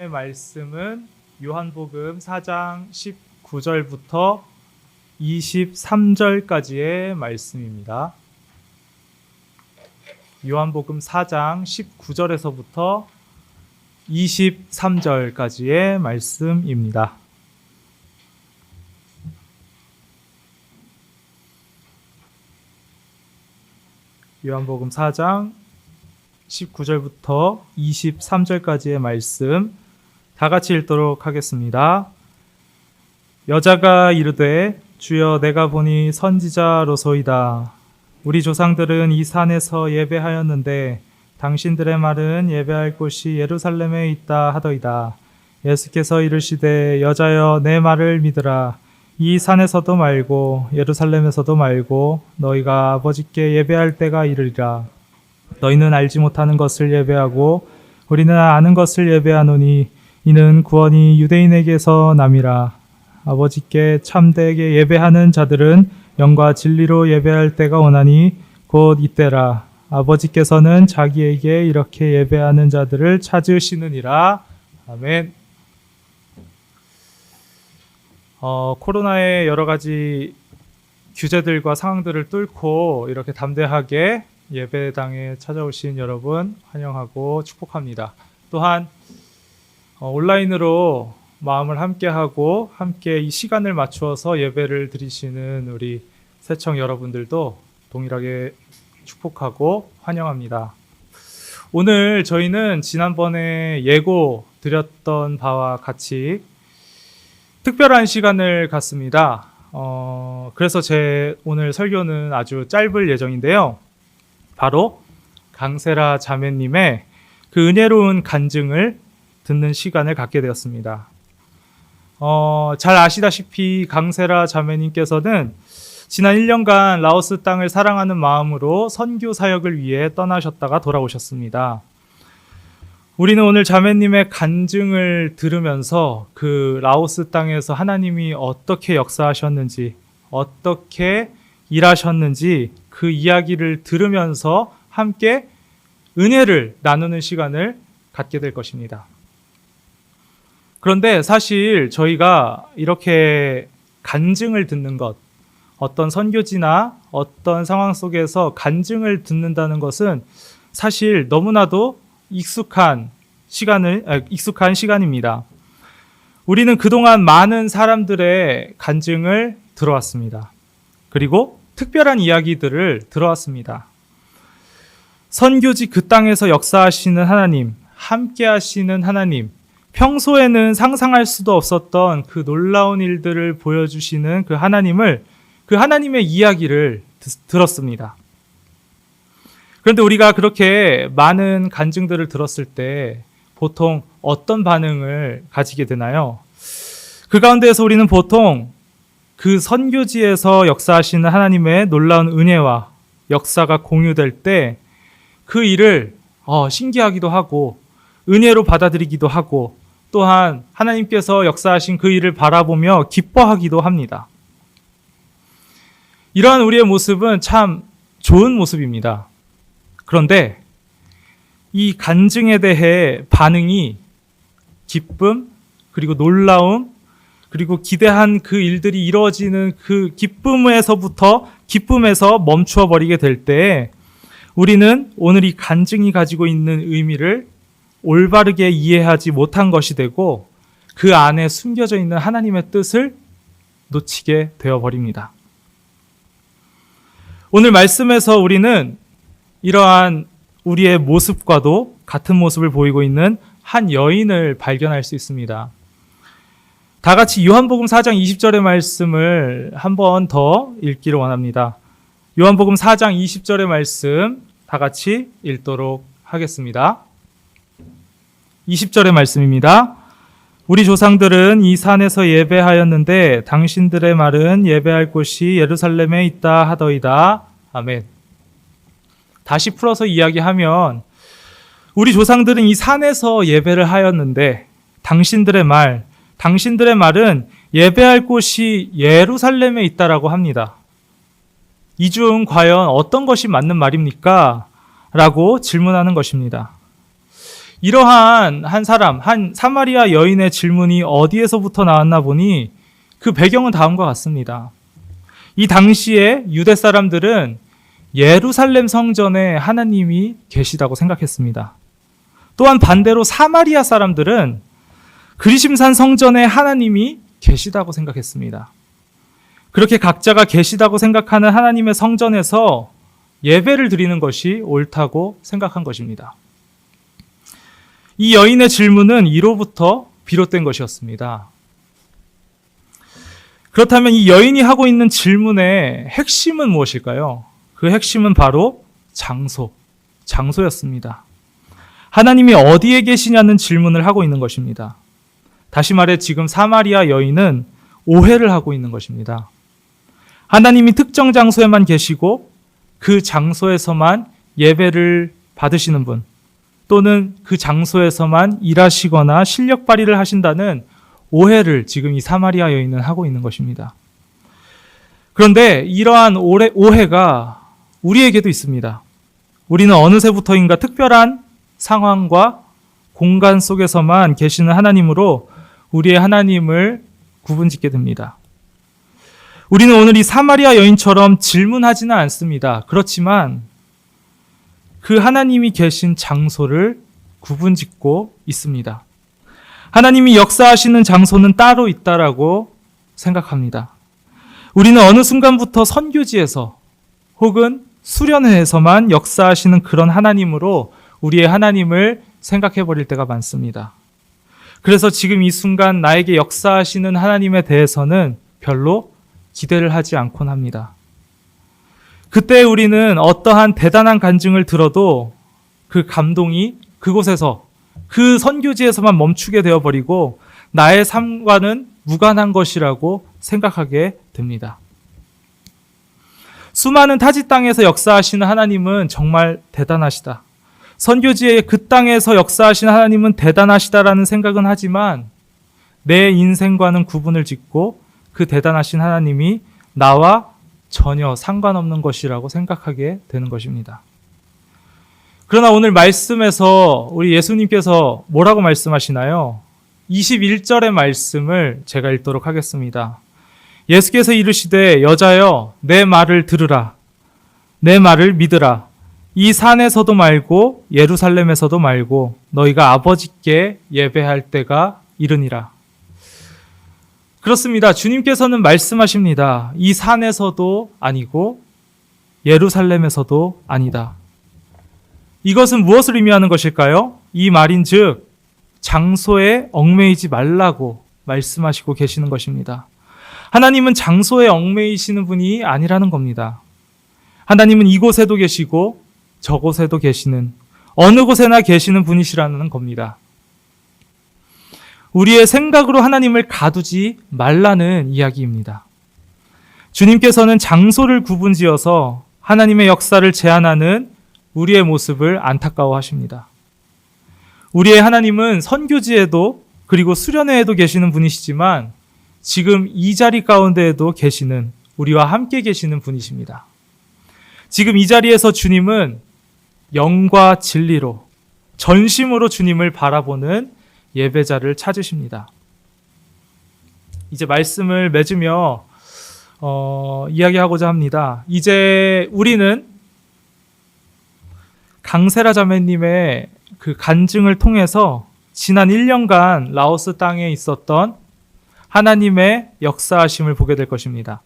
말씀은 요한복음 4장 19절부터 23절까지의 말씀입니다. 요한복음 4장 19절에서부터 23절까지의 말씀입니다. 요한복음 4장 19절부터 23절까지의 말씀 다 같이 읽도록 하겠습니다. 여자가 이르되 주여 내가 보니 선지자로소이다. 우리 조상들은 이 산에서 예배하였는데 당신들의 말은 예배할 곳이 예루살렘에 있다 하더이다. 예수께서 이르시되 여자여 내 말을 믿으라. 이 산에서도 말고 예루살렘에서도 말고 너희가 아버지께 예배할 때가 이르리라. 너희는 알지 못하는 것을 예배하고 우리는 아는 것을 예배하노니 이는 구원이 유대인에게서 남이라. 아버지께 참되게 예배하는 자들은 영과 진리로 예배할 때가 오나니 곧 이때라. 아버지께서는 자기에게 이렇게 예배하는 자들을 찾으시느니라. 아멘. 코로나의 여러 가지 규제들과 상황들을 뚫고 이렇게 담대하게 예배당에 찾아오신 여러분 환영하고 축복합니다. 또한 온라인으로 마음을 함께하고 함께 이 시간을 맞추어서 예배를 드리시는 우리 새청 여러분들도 동일하게 축복하고 환영합니다. 오늘 저희는 지난번에 예고 드렸던 바와 같이 특별한 시간을 갖습니다. 그래서 제 오늘 설교는 아주 짧을 예정인데요. 바로 강세라 자매님의 그 은혜로운 간증을 듣는 시간을 갖게 되었습니다. 잘 아시다시피 강세라 자매님께서는 지난 1년간 라오스 땅을 사랑하는 마음으로 선교 사역을 위해 떠나셨다가 돌아오셨습니다. 우리는 오늘 자매님의 간증을 들으면서 그 라오스 땅에서 하나님이 어떻게 역사하셨는지, 어떻게 일하셨는지 그 이야기를 들으면서 함께 은혜를 나누는 시간을 갖게 될 것입니다. 그런데 사실 저희가 이렇게 간증을 듣는 것, 어떤 선교지나 어떤 상황 속에서 간증을 듣는다는 것은 사실 너무나도 익숙한 시간입니다. 우리는 그동안 많은 사람들의 간증을 들어왔습니다. 그리고 특별한 이야기들을 들어왔습니다. 선교지 그 땅에서 역사하시는 하나님, 함께 하시는 하나님, 평소에는 상상할 수도 없었던 그 놀라운 일들을 보여주시는 그 하나님을, 그 하나님의 이야기를 들었습니다. 그런데 우리가 그렇게 많은 간증들을 들었을 때 보통 어떤 반응을 가지게 되나요? 그 가운데에서 우리는 보통 그 선교지에서 역사하시는 하나님의 놀라운 은혜와 역사가 공유될 때 그 일을 신기하기도 하고 은혜로 받아들이기도 하고 또한 하나님께서 역사하신 그 일을 바라보며 기뻐하기도 합니다. 이러한 우리의 모습은 참 좋은 모습입니다. 그런데 이 간증에 대해 반응이 기쁨, 그리고 놀라움, 그리고 기대한 그 일들이 이루어지는 그 기쁨에서 멈추어 버리게 될 때 우리는 오늘 이 간증이 가지고 있는 의미를 올바르게 이해하지 못한 것이 되고 그 안에 숨겨져 있는 하나님의 뜻을 놓치게 되어버립니다. 오늘 말씀에서 우리는 이러한 우리의 모습과도 같은 모습을 보이고 있는 한 여인을 발견할 수 있습니다. 다 같이 요한복음 4장 20절의 말씀을 한 번 더 읽기를 원합니다. 요한복음 4장 20절의 말씀 다 같이 읽도록 하겠습니다. 20절의 말씀입니다. 우리 조상들은 이 산에서 예배하였는데 당신들의 말은 예배할 곳이 예루살렘에 있다 하더이다. 아멘. 다시 풀어서 이야기하면 우리 조상들은 이 산에서 예배를 하였는데 당신들의 말은 예배할 곳이 예루살렘에 있다라고 합니다. 이 중 과연 어떤 것이 맞는 말입니까? 라고 질문하는 것입니다. 이러한 한 사마리아 여인의 질문이 어디에서부터 나왔나 보니 그 배경은 다음과 같습니다. 이 당시에 유대 사람들은 예루살렘 성전에 하나님이 계시다고 생각했습니다. 또한 반대로 사마리아 사람들은 그리심산 성전에 하나님이 계시다고 생각했습니다. 그렇게 각자가 계시다고 생각하는 하나님의 성전에서 예배를 드리는 것이 옳다고 생각한 것입니다. 이 여인의 질문은 이로부터 비롯된 것이었습니다. 그렇다면 이 여인이 하고 있는 질문의 핵심은 무엇일까요? 그 핵심은 바로 장소였습니다. 하나님이 어디에 계시냐는 질문을 하고 있는 것입니다. 다시 말해 지금 사마리아 여인은 오해를 하고 있는 것입니다. 하나님이 특정 장소에만 계시고 그 장소에서만 예배를 받으시는 분, 또는 그 장소에서만 일하시거나 실력 발휘를 하신다는 오해를 지금 이 사마리아 여인은 하고 있는 것입니다. 그런데 이러한 오해가 우리에게도 있습니다. 우리는 어느새부터인가 특별한 상황과 공간 속에서만 계시는 하나님으로 우리의 하나님을 구분짓게 됩니다. 우리는 오늘 이 사마리아 여인처럼 질문하지는 않습니다. 그렇지만 그 하나님이 계신 장소를 구분짓고 있습니다. 하나님이 역사하시는 장소는 따로 있다라고 생각합니다. 우리는 어느 순간부터 선교지에서 혹은 수련회에서만 역사하시는 그런 하나님으로 우리의 하나님을 생각해 버릴 때가 많습니다. 그래서 지금 이 순간 나에게 역사하시는 하나님에 대해서는 별로 기대를 하지 않곤 합니다. 그때 우리는 어떠한 대단한 간증을 들어도 그 감동이 그곳에서, 그 선교지에서만 멈추게 되어버리고 나의 삶과는 무관한 것이라고 생각하게 됩니다. 수많은 타지 땅에서 역사하시는 하나님은 정말 대단하시다. 선교지의 그 땅에서 역사하시는 하나님은 대단하시다라는 생각은 하지만 내 인생과는 구분을 짓고 그 대단하신 하나님이 나와 전혀 상관없는 것이라고 생각하게 되는 것입니다. 그러나 오늘 말씀에서 우리 예수님께서 뭐라고 말씀하시나요? 21절의 말씀을 제가 읽도록 하겠습니다. 예수께서 이르시되 여자여 내 말을 들으라. 내 말을 믿으라. 이 산에서도 말고 예루살렘에서도 말고 너희가 아버지께 예배할 때가 이르니라. 그렇습니다. 주님께서는 말씀하십니다. 이 산에서도 아니고 예루살렘에서도 아니다. 이것은 무엇을 의미하는 것일까요? 이 말인즉 장소에 얽매이지 말라고 말씀하시고 계시는 것입니다. 하나님은 장소에 얽매이시는 분이 아니라는 겁니다. 하나님은 이곳에도 계시고 저곳에도 계시는, 어느 곳에나 계시는 분이시라는 겁니다. 우리의 생각으로 하나님을 가두지 말라는 이야기입니다. 주님께서는 장소를 구분지어서 하나님의 역사를 제한하는 우리의 모습을 안타까워하십니다. 우리의 하나님은 선교지에도 그리고 수련회에도 계시는 분이시지만 지금 이 자리 가운데에도 계시는, 우리와 함께 계시는 분이십니다. 지금 이 자리에서 주님은 영과 진리로, 전심으로 주님을 바라보는 예배자를 찾으십니다. 이제 말씀을 맺으며 이야기하고자 합니다. 이제 우리는 강세라 자매님의 그 간증을 통해서 지난 1년간 라오스 땅에 있었던 하나님의 역사하심을 보게 될 것입니다.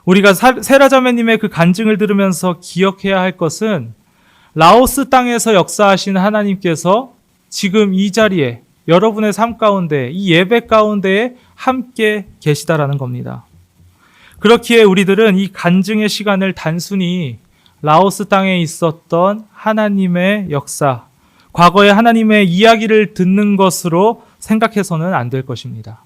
우리가 세라 자매님의 그 간증을 들으면서 기억해야 할 것은 라오스 땅에서 역사하신 하나님께서 지금 이 자리에, 여러분의 삶 가운데, 이 예배 가운데에 함께 계시다라는 겁니다. 그렇기에 우리들은 이 간증의 시간을 단순히 라오스 땅에 있었던 하나님의 역사, 과거의 하나님의 이야기를 듣는 것으로 생각해서는 안 될 것입니다.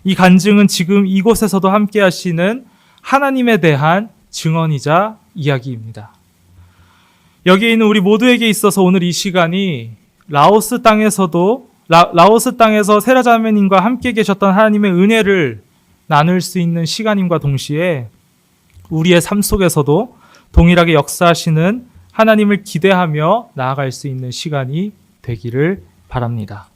이 간증은 지금 이곳에서도 함께 하시는 하나님에 대한 증언이자 이야기입니다. 여기에 있는 우리 모두에게 있어서 오늘 이 시간이 라오스 땅에서 세라 자매님과 함께 계셨던 하나님의 은혜를 나눌 수 있는 시간임과 동시에 우리의 삶 속에서도 동일하게 역사하시는 하나님을 기대하며 나아갈 수 있는 시간이 되기를 바랍니다.